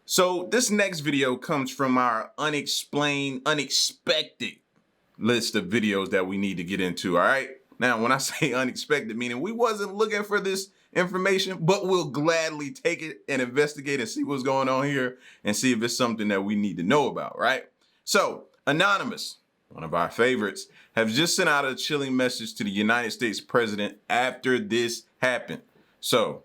So this next video comes from our unexpected list of videos that we need to get into, all right? Now, when I say unexpected, meaning we wasn't looking for this information, but we'll gladly take it and investigate and see what's going on here and see if it's something that we need to know about, right? So, Anonymous, one of our favorites, have just sent out a chilling message to the United States president after this happened. So,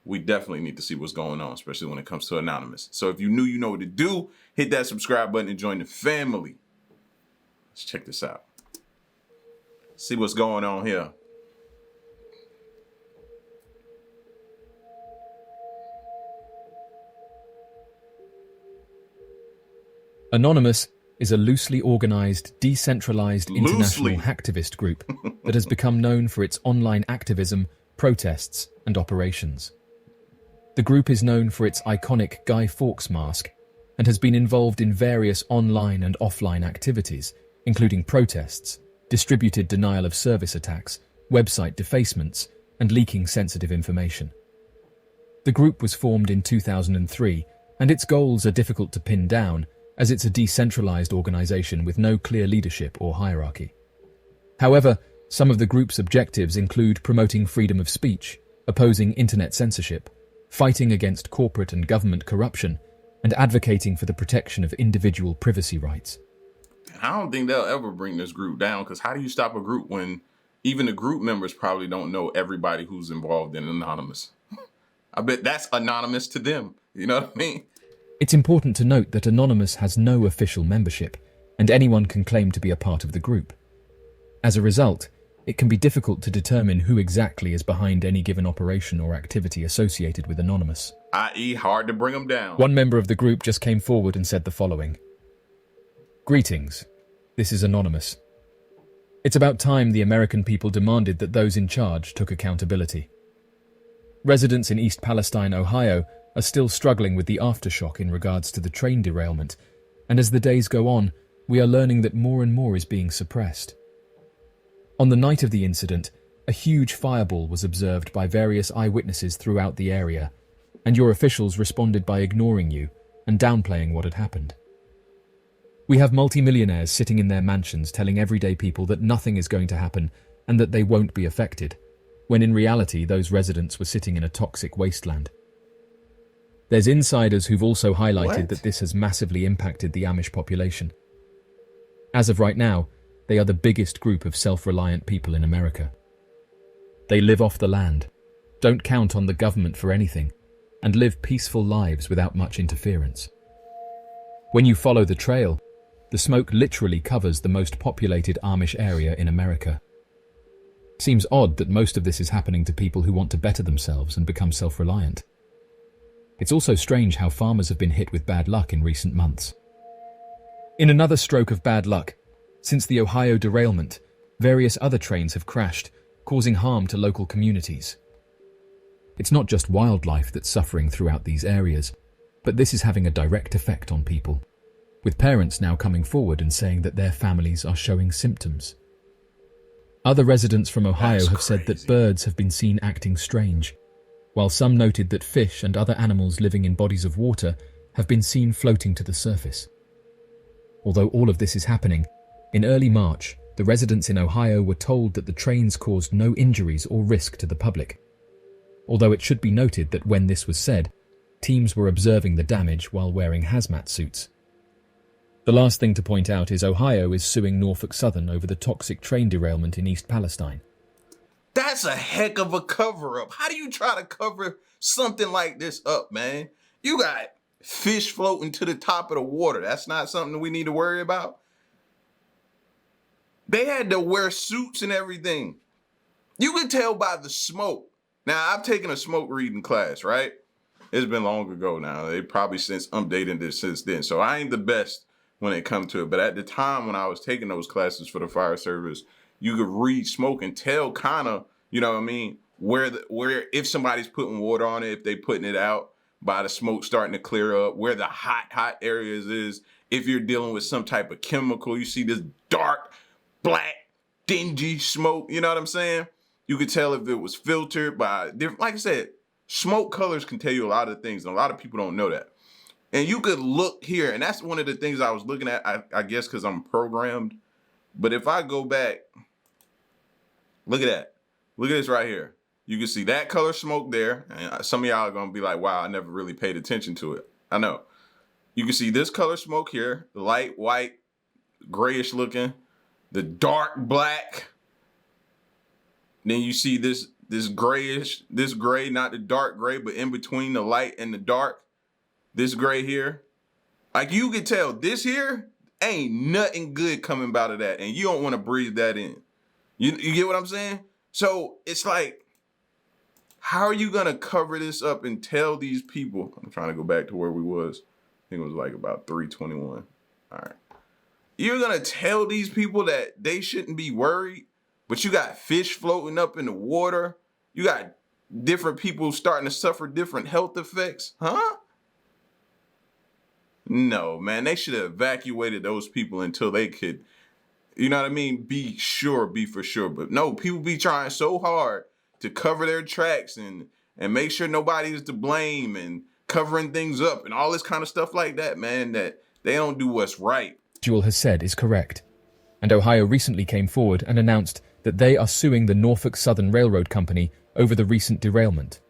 we definitely need to see what's going on, especially when it comes to Anonymous. So if you knew, you know what to do. Hit that subscribe button and join the family. Let's check this out. See what's going on here. Anonymous is a loosely organized, decentralized international hacktivist group that has become known for its online activism, protests, and operations. The group is known for its iconic Guy Fawkes mask and has been involved in various online and offline activities, including protests, distributed denial of service attacks, website defacements, and leaking sensitive information. The group was formed in 2003, and its goals are difficult to pin down as it's a decentralized organization with no clear leadership or hierarchy. However, some of the group's objectives include promoting freedom of speech, opposing internet censorship, fighting against corporate and government corruption, and advocating for the protection of individual privacy rights. I don't think they'll ever bring this group down, because how do you stop a group when even the group members probably don't know everybody who's involved in Anonymous? I bet that's anonymous to them. You know what I mean? It's important to note that Anonymous has no official membership, and anyone can claim to be a part of the group. As a result, it can be difficult to determine who exactly is behind any given operation or activity associated with Anonymous. i.e. hard to bring them down. One member of the group just came forward and said the following. Greetings. This is Anonymous. It's about time the American people demanded that those in charge took accountability. Residents in East Palestine, Ohio, are still struggling with the aftershock in regards to the train derailment, and as the days go on, we are learning that more and more is being suppressed. On the night of the incident, a huge fireball was observed by various eyewitnesses throughout the area, and your officials responded by ignoring you and downplaying what had happened. We have multimillionaires sitting in their mansions telling everyday people that nothing is going to happen and that they won't be affected, when in reality those residents were sitting in a toxic wasteland. There's insiders who've also highlighted that this has massively impacted the Amish population. As of right now, they are the biggest group of self-reliant people in America. They live off the land, don't count on the government for anything, and live peaceful lives without much interference. When you follow the trail, the smoke literally covers the most populated Amish area in America. Seems odd that most of this is happening to people who want to better themselves and become self-reliant. It's also strange how farmers have been hit with bad luck in recent months. In another stroke of bad luck, since the Ohio derailment, various other trains have crashed, causing harm to local communities. It's not just wildlife that's suffering throughout these areas, but this is having a direct effect on people, with parents now coming forward and saying that their families are showing symptoms. Other residents from Ohio have said that birds have been seen acting strange, while some noted that fish and other animals living in bodies of water have been seen floating to the surface. Although all of this is happening, in early March, the residents in Ohio were told that the trains caused no injuries or risk to the public. Although it should be noted that when this was said, teams were observing the damage while wearing hazmat suits. The last thing to point out is Ohio is suing Norfolk Southern over the toxic train derailment in East Palestine. That's a heck of a cover-up. How do you try to cover something like this up, man? You got fish floating to the top of the water. That's not something we need to worry about. They had to wear suits and everything. You could tell by the smoke. Now, I've taken a smoke reading class, right? It's been long ago now. They probably since updated this since then. So I ain't the best when it comes to it. But at the time when I was taking those classes for the fire service, you could read smoke and tell kind of, you know what I mean, where if somebody's putting water on it, if they putting it out by the smoke starting to clear up, where the hot areas is. If you're dealing with some type of chemical, you see this dark, black, dingy smoke, you know what I'm saying? You could tell if it was filtered by different, like I said, smoke colors can tell you a lot of things, and a lot of people don't know that. And you could look here, and that's one of the things I was looking at, I guess because I'm programmed. But if I go back, look at that. Look at this right here. You can see that color smoke there. And some of y'all are going to be like, wow, I never really paid attention to it. I know. You can see this color smoke here, the light white, grayish looking, the dark black. Then you see this grayish, this gray, not the dark gray, but in between the light and the dark, this gray here. Like you can tell this here ain't nothing good coming out of that. And you don't want to breathe that in. You get what I'm saying? So it's like, how are you going to cover this up and tell these people? I'm trying to go back to where we was. I think it was like about 321. All right. You're going to tell these people that they shouldn't be worried, but you got fish floating up in the water. You got different people starting to suffer different health effects. Huh? No, man. They should have evacuated those people until they could, you know what I mean? Be for sure. But no, people be trying so hard to cover their tracks and make sure nobody is to blame and covering things up and all this kind of stuff like that, man, that they don't do what's right. Jewel has said is correct. And Ohio recently came forward and announced that they are suing the Norfolk Southern Railroad Company over the recent derailment.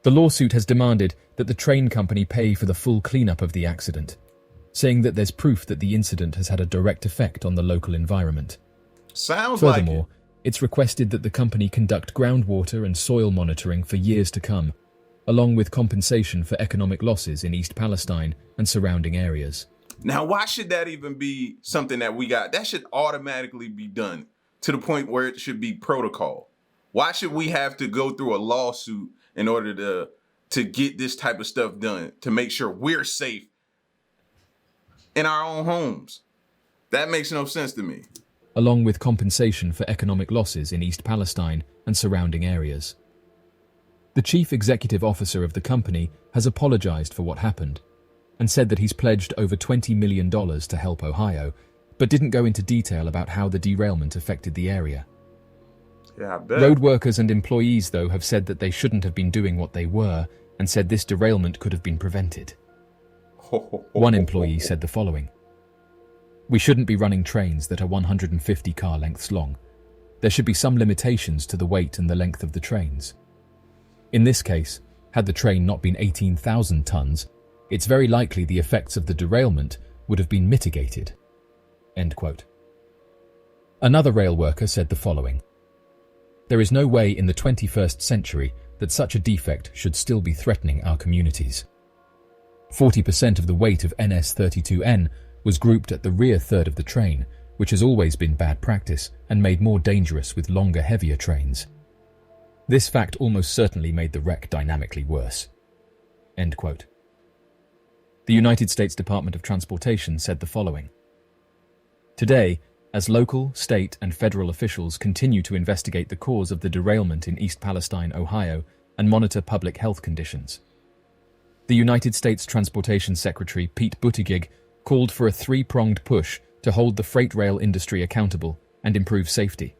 The lawsuit has demanded that the train company pay for the full cleanup of the accident, saying that there's proof that the incident has had a direct effect on the local environment. Sounds Furthermore, like it's requested that the company conduct groundwater and soil monitoring for years to come, along with compensation for economic losses in East Palestine and surrounding areas. Now, why should that even be something that we got? That should automatically be done to the point where it should be protocol. Why should we have to go through a lawsuit in order to get this type of stuff done, to make sure we're safe in our own homes? That makes no sense to me. Along with compensation for economic losses in East Palestine and surrounding areas. The chief executive officer of the company has apologized for what happened and said that he's pledged over $20 million to help Ohio, but didn't go into detail about how the derailment affected the area. Yeah, I bet. Road workers and employees, though, have said that they shouldn't have been doing what they were and said this derailment could have been prevented. One employee said the following: "We shouldn't be running trains that are 150 car lengths long. There should be some limitations to the weight and the length of the trains. In this case, had the train not been 18,000 tons, it's very likely the effects of the derailment would have been mitigated." End quote. Another rail worker said the following: "There is no way in the 21st century that such a defect should still be threatening our communities. 40% of the weight of NS32N was grouped at the rear third of the train, which has always been bad practice and made more dangerous with longer, heavier trains. This fact almost certainly made the wreck dynamically worse." End quote. The United States Department of Transportation said the following: "Today, as local, state, and federal officials continue to investigate the cause of the derailment in East Palestine, Ohio, and monitor public health conditions, the United States Transportation Secretary Pete Buttigieg called for a three-pronged push to hold the freight rail industry accountable and improve safety.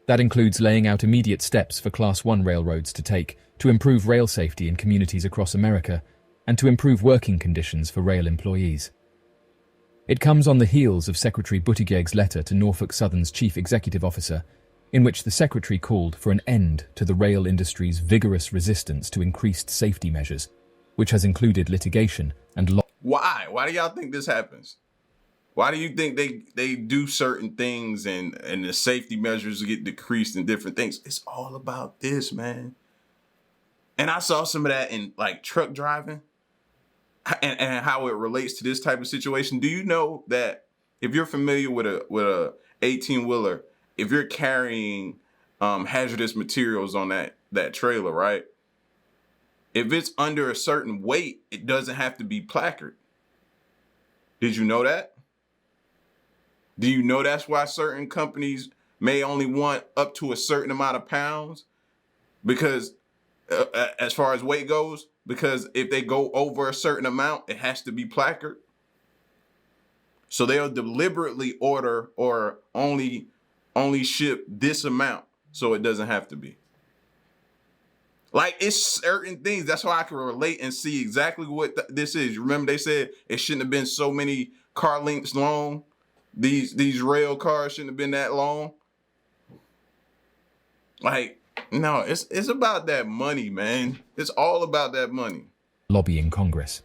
That includes laying out immediate steps for Class 1 railroads to take to improve rail safety in communities across America and to improve working conditions for rail employees. It comes on the heels of Secretary Buttigieg's letter to Norfolk Southern's chief executive officer, in which the secretary called for an end to the rail industry's vigorous resistance to increased safety measures, which has included litigation and Why? Why do y'all think this happens? Why do you think they do certain things and the safety measures get decreased and different things? It's all about this, man. And I saw some of that in like truck driving and how it relates to this type of situation. Do you know that if you're familiar with a 18-wheeler, if you're carrying hazardous materials on that trailer, right? If it's under a certain weight, it doesn't have to be placard. Did you know that? Do you know that's why certain companies may only want up to a certain amount of pounds? Because as far as weight goes, because if they go over a certain amount, it has to be placard. So they'll deliberately order or only ship this amount so it doesn't have to be. Like, it's certain things. That's why I can relate and see exactly what this is. Remember they said it shouldn't have been so many car lengths long. These rail cars shouldn't have been that long. Like, no, it's about that money, man. It's all about that money. Lobbying Congress.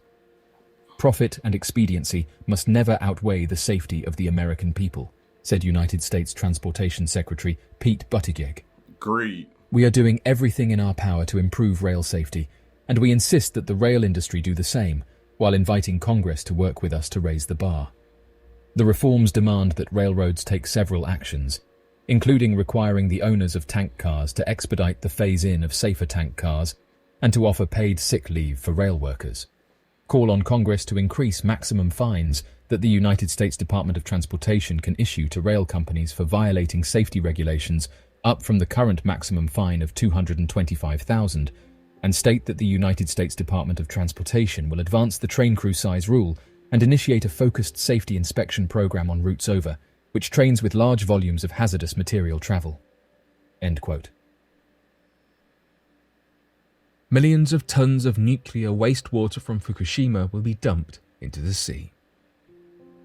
Profit and expediency must never outweigh the safety of the American people, said United States Transportation Secretary Pete Buttigieg. Agreed. We are doing everything in our power to improve rail safety, and we insist that the rail industry do the same, while inviting Congress to work with us to raise the bar. The reforms demand that railroads take several actions, including requiring the owners of tank cars to expedite the phase-in of safer tank cars and to offer paid sick leave for rail workers. Call on Congress to increase maximum fines that the United States Department of Transportation can issue to rail companies for violating safety regulations up from the current maximum fine of $225,000, and state that the United States Department of Transportation will advance the train crew size rule and initiate a focused safety inspection program on routes over, which trains with large volumes of hazardous material travel. End quote. Millions of tons of nuclear wastewater from Fukushima will be dumped into the sea.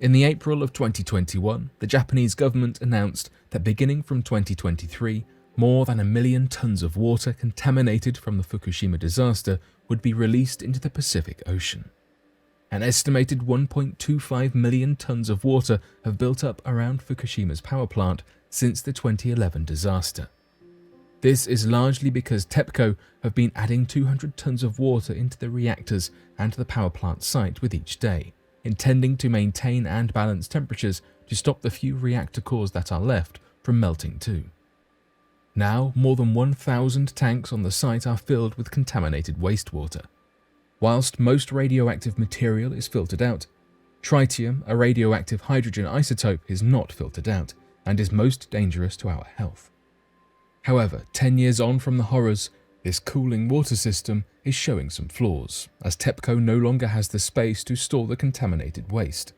In the April of 2021, the Japanese government announced that beginning from 2023, more than 1 million tons of water contaminated from the Fukushima disaster would be released into the Pacific Ocean. An estimated 1.25 million tons of water have built up around Fukushima's power plant since the 2011 disaster. This is largely because TEPCO have been adding 200 tons of water into the reactors and the power plant site with each day, intending to maintain and balance temperatures to stop the few reactor cores that are left from melting too. Now, more than 1,000 tanks on the site are filled with contaminated wastewater. Whilst most radioactive material is filtered out, tritium, a radioactive hydrogen isotope, is not filtered out and is most dangerous to our health. However, 10 years on from the horrors, this cooling water system is showing some flaws, as TEPCO no longer has the space to store the contaminated waste.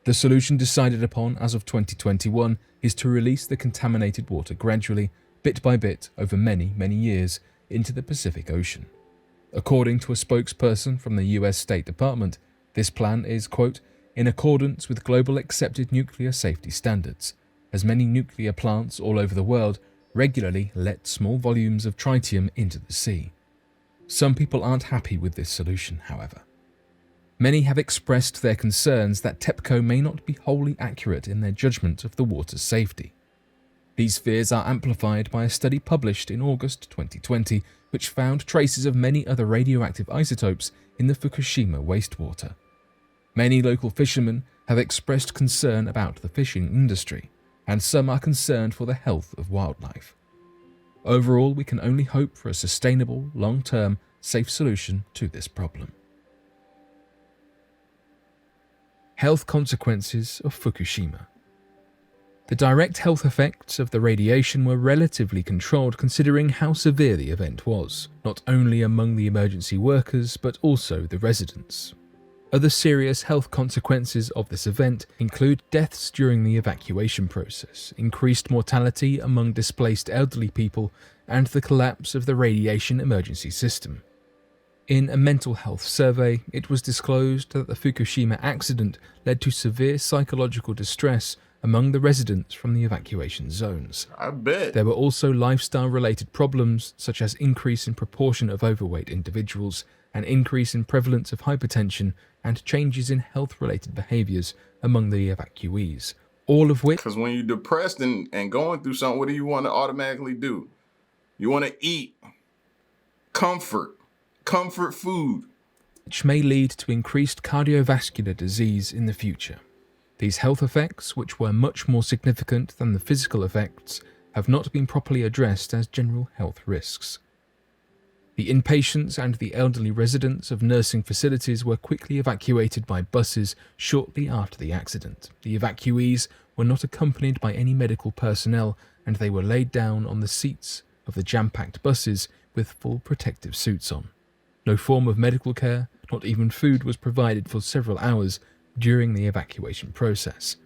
The solution decided upon as of 2021 is to release the contaminated water gradually, bit by bit, over many, many years, into the Pacific Ocean. According to a spokesperson from the US State Department, this plan is, quote, in accordance with global accepted nuclear safety standards, as many nuclear plants all over the world regularly let small volumes of tritium into the sea. Some people aren't happy with this solution, however. Many have expressed their concerns that TEPCO may not be wholly accurate in their judgment of the water's safety. These fears are amplified by a study published in August 2020, which found traces of many other radioactive isotopes in the Fukushima wastewater. Many local fishermen have expressed concern about the fishing industry, and some are concerned for the health of wildlife. Overall, we can only hope for a sustainable, long-term, safe solution to this problem. Health consequences of Fukushima. The direct health effects of the radiation were relatively controlled considering how severe the event was, not only among the emergency workers but also the residents. Other serious health consequences of this event include deaths during the evacuation process, increased mortality among displaced elderly people, and the collapse of the radiation emergency system. In a mental health survey, it was disclosed that the Fukushima accident led to severe psychological distress among the residents from the evacuation zones. I bet. There were also lifestyle-related problems, such as increase in proportion of overweight individuals, an increase in prevalence of hypertension, and changes in health-related behaviors among the evacuees, all of which... Because when you're depressed and going through something, what do you want to automatically do? You want to eat comfort food. Which may lead to increased cardiovascular disease in the future. These health effects, which were much more significant than the physical effects, have not been properly addressed as general health risks. The inpatients and the elderly residents of nursing facilities were quickly evacuated by buses shortly after the accident. The evacuees were not accompanied by any medical personnel, and they were laid down on the seats of the jam-packed buses with full protective suits on. No form of medical care, not even food, was provided for several hours during the evacuation process.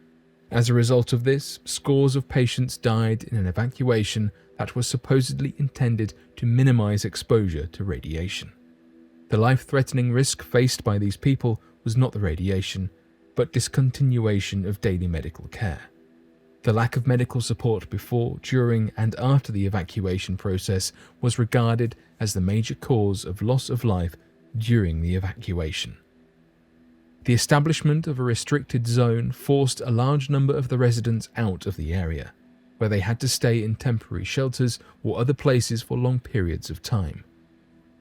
As a result of this, scores of patients died in an evacuation that was supposedly intended to minimize exposure to radiation. The life-threatening risk faced by these people was not the radiation, but discontinuation of daily medical care. The lack of medical support before, during, and after the evacuation process was regarded as the major cause of loss of life during the evacuation. The establishment of a restricted zone forced a large number of the residents out of the area, where they had to stay in temporary shelters or other places for long periods of time.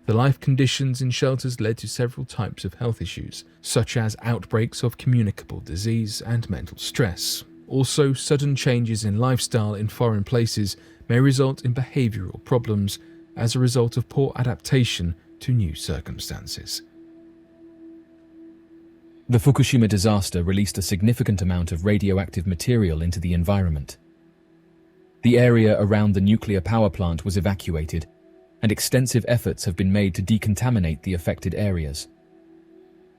The life conditions in shelters led to several types of health issues, such as outbreaks of communicable disease and mental stress. Also, sudden changes in lifestyle in foreign places may result in behavioral problems as a result of poor adaptation to new circumstances. The Fukushima disaster released a significant amount of radioactive material into the environment. The area around the nuclear power plant was evacuated, and extensive efforts have been made to decontaminate the affected areas.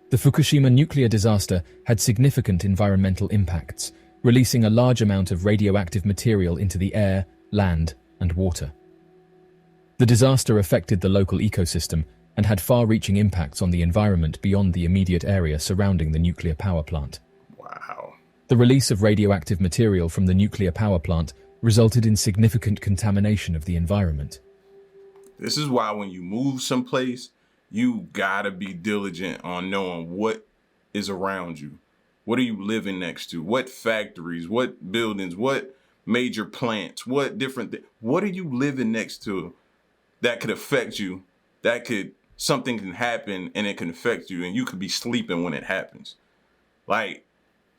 The Fukushima nuclear disaster had significant environmental impacts, releasing a large amount of radioactive material into the air, land, and water. The disaster affected the local ecosystem and had far-reaching impacts on the environment beyond the immediate area surrounding the nuclear power plant. Wow. The release of radioactive material from the nuclear power plant resulted in significant contamination of the environment. This is why when you move someplace, you gotta be diligent on knowing what is around you. What are you living next to? What factories, what buildings, what major plants, what different things? What are you living next to that could affect you? Something can happen and it can affect you, and you could be sleeping when it happens. Like,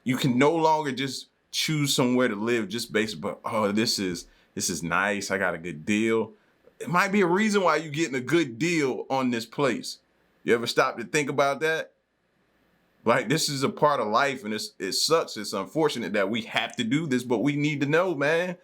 you can no longer just choose somewhere to live just based upon, oh, this is nice, I got a good deal. It might be a reason why you're getting a good deal on this place. You ever stop to think about that? Like, this is a part of life, and it sucks. It's unfortunate that we have to do this, but we need to know, man.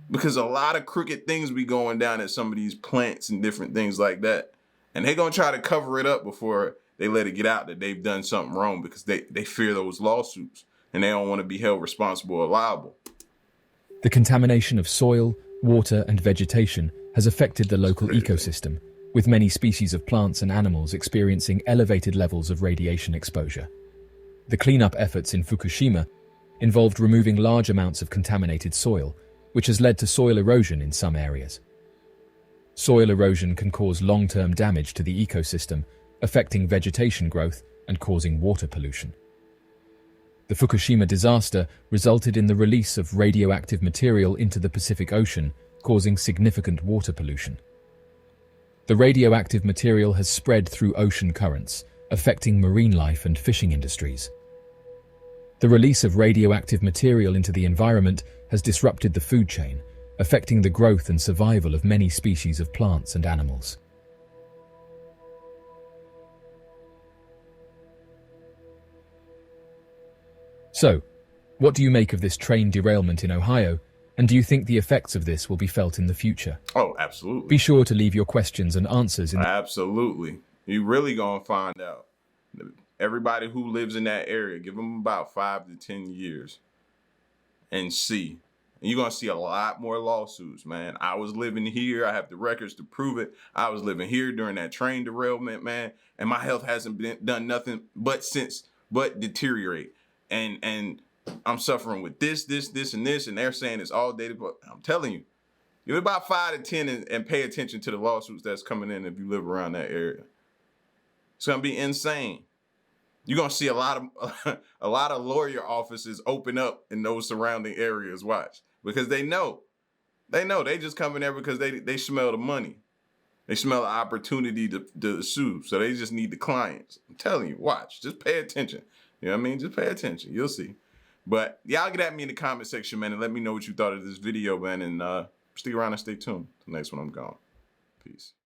Because a lot of crooked things be going down at some of these plants and different things like that. And they're going to try to cover it up before they let it get out that they've done something wrong, because they fear those lawsuits and they don't want to be held responsible or liable. The contamination of soil, water, and vegetation has affected the local ecosystem, with many species of plants and animals experiencing elevated levels of radiation exposure. The cleanup efforts in Fukushima involved removing large amounts of contaminated soil, which has led to soil erosion in some areas. Soil erosion can cause long-term damage to the ecosystem, affecting vegetation growth and causing water pollution. The Fukushima disaster resulted in the release of radioactive material into the Pacific Ocean, causing significant water pollution. The radioactive material has spread through ocean currents, affecting marine life and fishing industries. The release of radioactive material into the environment has disrupted the food chain, affecting the growth and survival of many species of plants and animals. So, what do you make of this train derailment in Ohio, and do you think the effects of this will be felt in the future? Oh, absolutely. Be sure to leave your questions and answers in the... Absolutely. You really gonna find out. Everybody who lives in that area, give them about 5 to 10 years and see. And you're gonna see a lot more lawsuits, man. I was living here. I have the records to prove it. I was living here during that train derailment, man, and my health hasn't done nothing but deteriorate. And I'm suffering with this, and this, and they're saying it's all dated. But I'm telling you, give it about 5 to 10 and pay attention to the lawsuits that's coming in if you live around that area. It's gonna be insane. You're gonna see a lot of lawyer offices open up in those surrounding areas. Watch, because they know they just come in there because they smell the money, they smell the opportunity to sue, so they just need the clients. I'm telling you, watch, just pay attention. You know what I mean? Just pay attention. You'll see. But y'all get at me in the comment section, man, and let me know what you thought of this video, man, and stick around and stay tuned. The next one I'm gone. Peace.